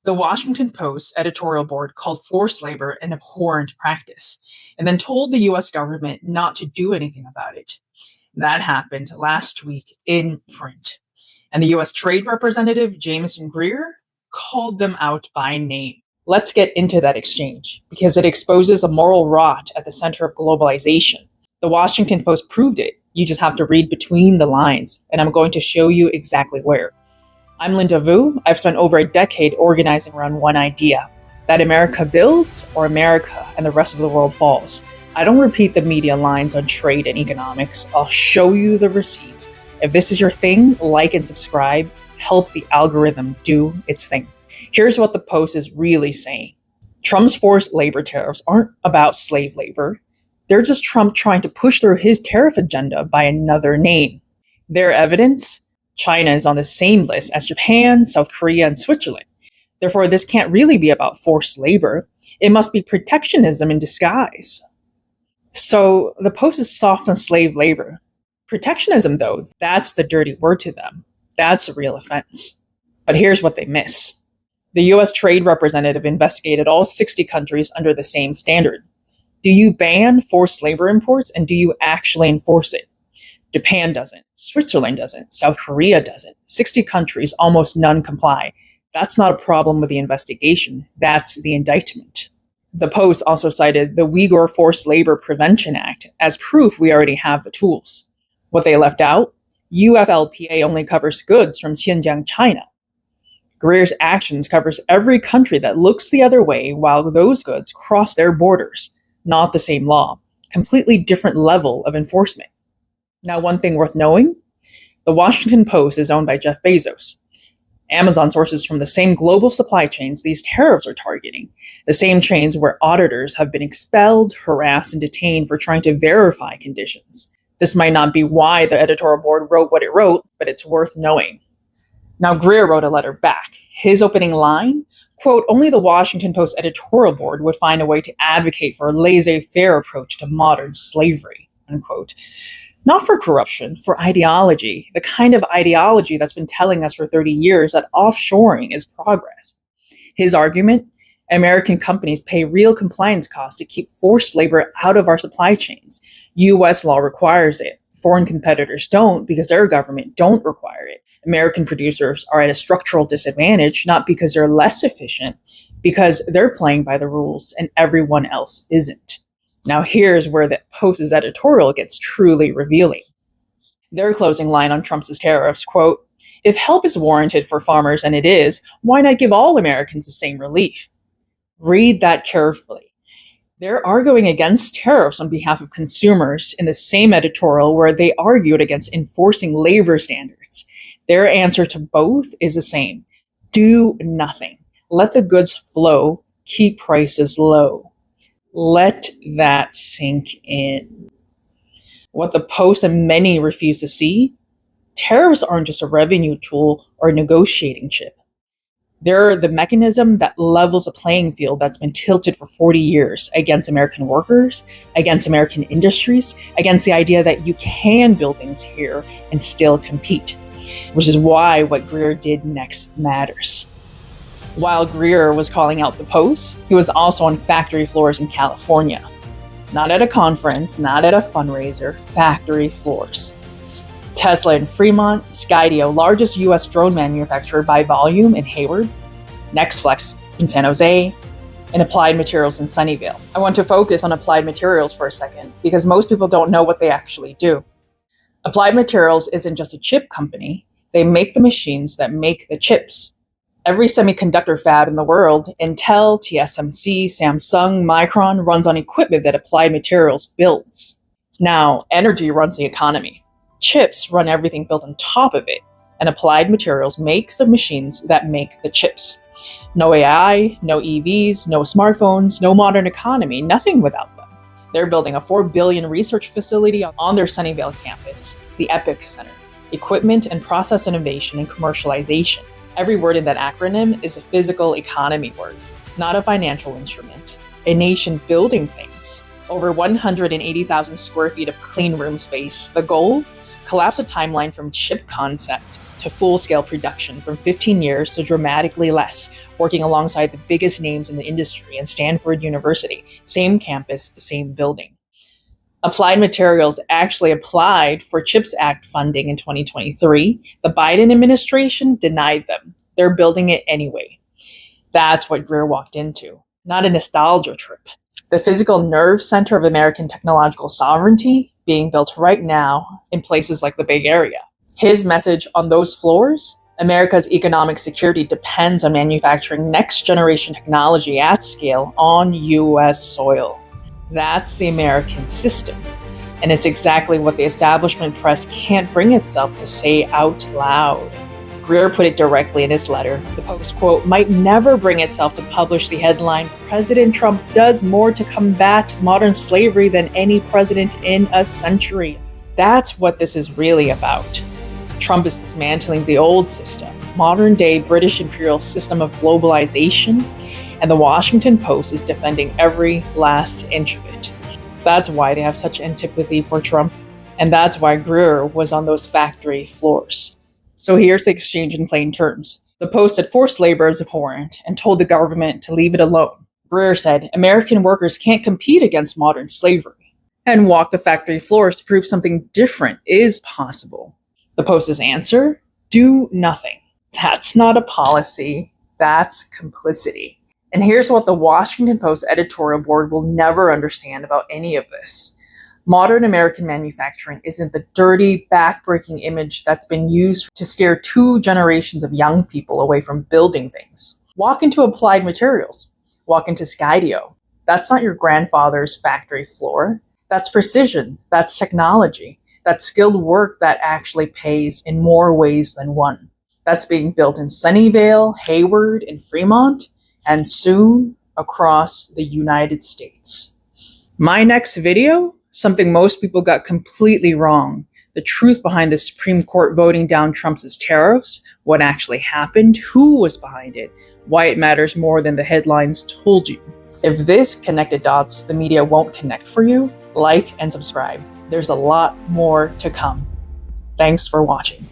The Washington Post editorial board called forced labor an abhorrent practice, and then told the US government not to do anything about it. That happened last week in print. And the US Trade Representative Jamieson Greer called them out by name. Let's get into that exchange, because it exposes a moral rot at the center of globalization. The Washington Post proved it. You just have to read between the lines, and I'm going to show you exactly where. I'm Linda Vu. I've spent over a decade organizing around one idea, that America builds or America and the rest of the world falls. I don't repeat the media lines on trade and economics. I'll show you the receipts. If this is your thing, like and subscribe. Help the algorithm do its thing. Here's what the Post is really saying. Trump's forced labor tariffs aren't about slave labor. They're just Trump trying to push through his tariff agenda by another name. Their evidence? China is on the same list as Japan, South Korea, and Switzerland. Therefore, this can't really be about forced labor. It must be protectionism in disguise. So the Post is soft on slave labor. Protectionism, though, that's the dirty word to them. That's a real offense. But here's what they miss. The US Trade Representative investigated all 60 countries under the same standard. Do you ban forced labor imports, and do you actually enforce it? Japan doesn't. Switzerland doesn't. South Korea doesn't. 60 countries, almost none comply. That's not a problem with the investigation. That's the indictment. The Post also cited the Uyghur Forced Labor Prevention Act as proof we already have the tools. What they left out? UFLPA only covers goods from Xinjiang, China. Greer's actions covers every country that looks the other way while those goods cross their borders. Not the same law. Completely different level of enforcement. Now, one thing worth knowing, the Washington Post is owned by Jeff Bezos. Amazon sources from the same global supply chains these tariffs are targeting, the same chains where auditors have been expelled, harassed, and detained for trying to verify conditions. This might not be why the editorial board wrote what it wrote, but it's worth knowing. Now, Greer wrote a letter back. His opening line, quote, only the Washington Post editorial board would find a way to advocate for a laissez-faire approach to modern slavery, unquote. Not for corruption, for ideology, the kind of ideology that's been telling us for 30 years that offshoring is progress. His argument, American companies pay real compliance costs to keep forced labor out of our supply chains. U.S. law requires it. Foreign competitors don't because their government don't require it. American producers are at a structural disadvantage, not because they're less efficient, because they're playing by the rules and everyone else isn't. Now here's where the Post's editorial gets truly revealing. Their closing line on Trump's tariffs, quote, if help is warranted for farmers, and it is, why not give all Americans the same relief? Read that carefully. They're arguing against tariffs on behalf of consumers in the same editorial where they argued against enforcing labor standards. Their answer to both is the same. Do nothing. Let the goods flow. Keep prices low. Let that sink in. What the Post and many refuse to see, tariffs aren't just a revenue tool or a negotiating chip. They're the mechanism that levels a playing field that's been tilted for 40 years against American workers, against American industries, against the idea that you can build things here and still compete, which is why what Greer did next matters. While Greer was calling out the Post, he was also on factory floors in California. Not at a conference, not at a fundraiser, factory floors. Tesla in Fremont, Skydio, largest US drone manufacturer by volume in Hayward, Nextflex in San Jose, and Applied Materials in Sunnyvale. I want to focus on Applied Materials for a second because most people don't know what they actually do. Applied Materials isn't just a chip company. They make the machines that make the chips. Every semiconductor fab in the world, Intel, TSMC, Samsung, Micron, runs on equipment that Applied Materials builds. Now, energy runs the economy. Chips run everything built on top of it, and Applied Materials makes the machines that make the chips. No AI, no EVs, no smartphones, no modern economy, nothing without them. They're building a $4 billion research facility on their Sunnyvale campus, the EPIC Center, Equipment and Process Innovation and Commercialization. Every word in that acronym is a physical economy word, not a financial instrument. A nation building things. Over 180,000 square feet of clean room space. The goal? Collapse a timeline from chip concept to full-scale production from 15 years to dramatically less, working alongside the biggest names in the industry and Stanford University. Same campus, same building. Applied Materials actually applied for CHIPS Act funding in 2023. The Biden administration denied them. They're building it anyway. That's what Greer walked into, not a nostalgia trip. The physical nerve center of American technological sovereignty being built right now in places like the Bay Area. His message on those floors: America's economic security depends on manufacturing next-generation technology at scale on U.S. soil. That's the American system. And it's exactly what the establishment press can't bring itself to say out loud. Greer put it directly in his letter. The Post, quote, might never bring itself to publish the headline, "President Trump does more to combat modern slavery than any president in a century." That's what this is really about. Trump is dismantling the old system, modern-day British Imperial system of globalization, and the Washington Post is defending every last inch of it. That's why they have such antipathy for Trump, and that's why Greer was on those factory floors. So here's the exchange in plain terms. The Post said forced labor is abhorrent and told the government to leave it alone. Greer said American workers can't compete against modern slavery, and walked the factory floors to prove something different is possible. The Post's answer? Do nothing. That's not a policy. That's complicity. And here's what the Washington Post editorial board will never understand about any of this. Modern American manufacturing isn't the dirty, back-breaking image that's been used to steer 2 generations of young people away from building things. Walk into Applied Materials. Walk into Skydio. That's not your grandfather's factory floor. That's precision. That's technology. That's skilled work that actually pays in more ways than one. That's being built in Sunnyvale, Hayward, and Fremont, and soon across the United States. My next video? Something most people got completely wrong. The truth behind the Supreme Court voting down Trump's tariffs, what actually happened, who was behind it, why it matters more than the headlines told you. If this connected dots the media won't connect for you, like and subscribe. There's a lot more to come. Thanks for watching.